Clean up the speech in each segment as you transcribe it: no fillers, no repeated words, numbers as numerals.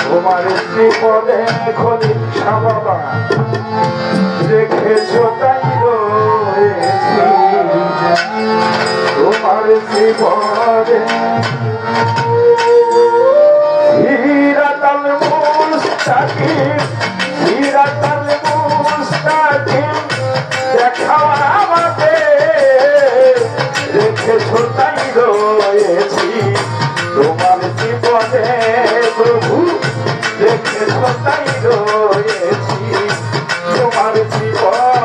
তোমার জীবনে খলিল শাহ বাবা রেখেছ তাই রয়েছি তোমার জীবনে সিরাতাল মুস্তাকিম সিরাতাল মুস্তাকিম দেখাও আমাদের রেখেছ তাই রয়েছি তোমার জীবনে প্রভু রেখেছ তাই রয়েছি তোমার জীবনে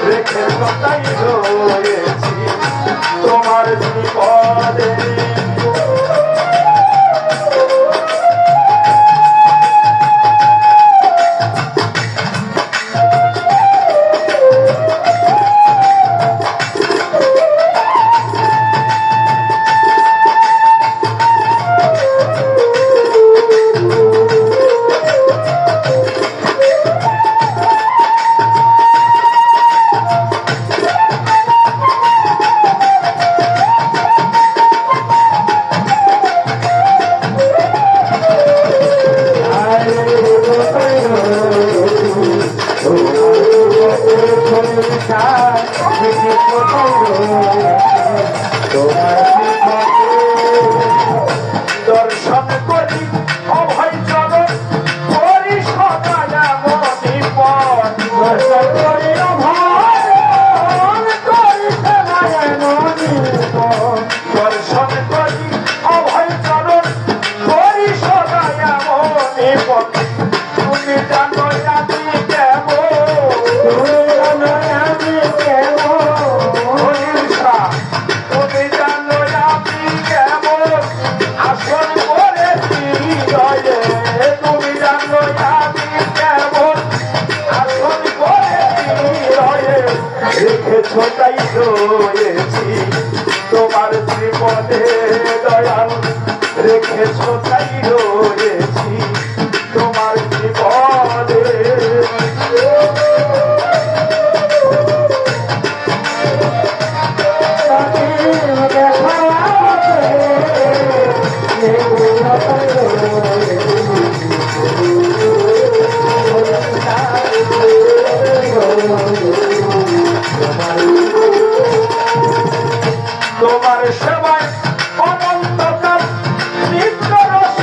রেখেছ তাই রয়েছি তোমার জীবনে দর্শন করি অভয় চরণ করি সদা মনি পথ দর্শন করি দর্শন করি অভয় চরণ করি সদা মনি পথ তুমি জানো আমি ছোটাই রয়েছি তোমার জীবনে দয়াল রেখেছ তাই রয়েছি তোমার জীবনে তোমার সেবায় অনন্তকাল নিত্য রস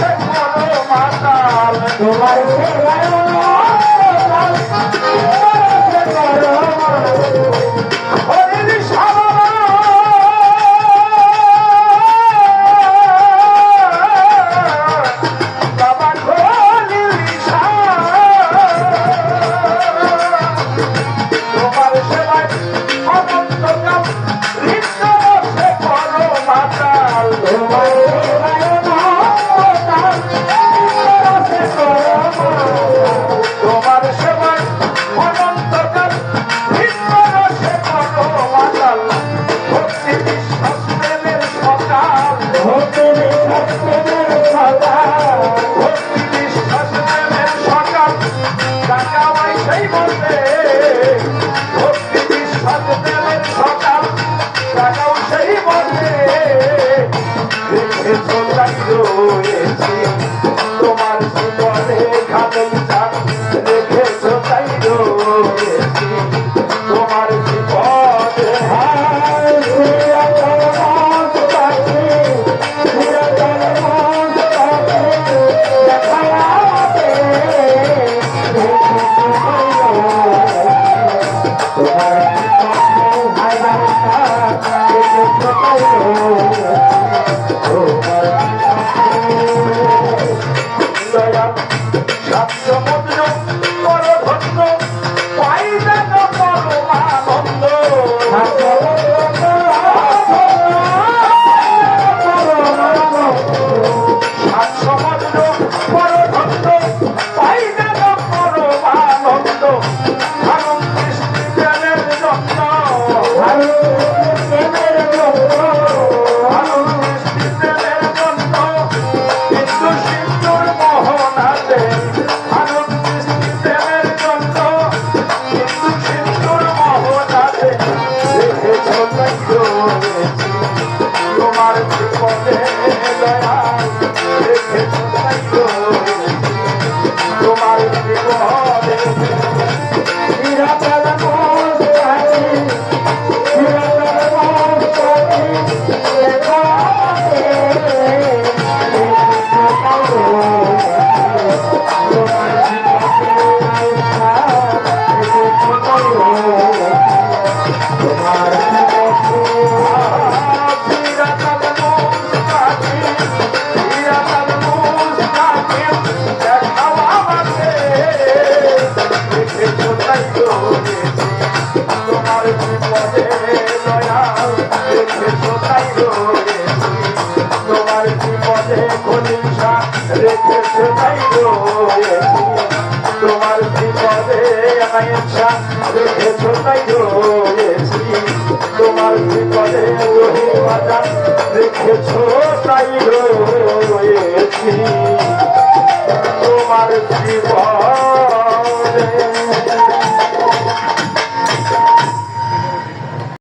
মতে ভক্তি বিশ্বাস দেবের সকাল টাকাও সেই মতে রেখেছ তাই রয়েছি তোমার জীবনে খালেই যান রেখেছ তাই রয়েছি তোমার জীবনে সমুদ্র বড় ধন্য পাই যেন পরমানন্দ সমুদ্র বড় ধন্য পাই যেন পরমানন্দ আনন্দ দৃষ্টি প্রেমের জন্য আনন্দ দৃষ্টি প্রেমের জন্য কিন্তু সিন্ধুর মোহনাতে তোমার বিপদে দয়াল রেখেছ তাই রয়েছি তোমার বিপদে তোমার বিপদে দয়াল রেখেছ তাই রয়েছি তোমার বিপদে খলিশা রেখেছ তাই রয়েছি তোমার বিপদে আয়েশা রেখেছ তাই রয়েছি তোমার বিপদে রহিমাজান রেখেছ তাই রয়েছি তোমার জীবন